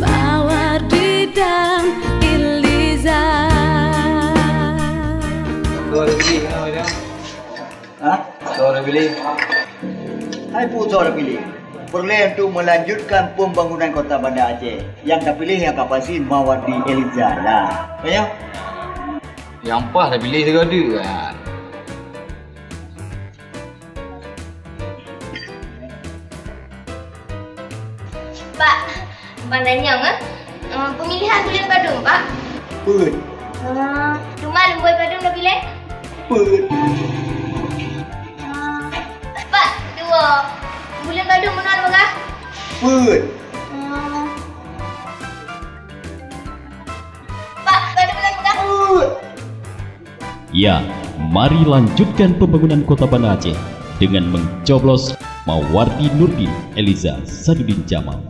Mawardi dan Iliza. Suara pilih kan macam? Ha? Suara pilih. Hai pun suara pilih. Perlu untuk melanjutkan pembangunan Kota Banda Aceh. Yang terpilih yang kapasi Mawardi Iliza lah. Banyak? Yang pas dah pilih segala kan. Pak, pandainya kan? Pemilihan Bulan Badung, Pak. Put. Cuma Bulan Badung dah pilih? Put. Pak, dua. Bulan Badung mana berapa? Put. Pak, Badung mana berapa? Put. Ya, mari lanjutkan pembangunan Kota Banda Aceh dengan mencoblos Mawardi Nurdin Iliza Sadudin Jamal.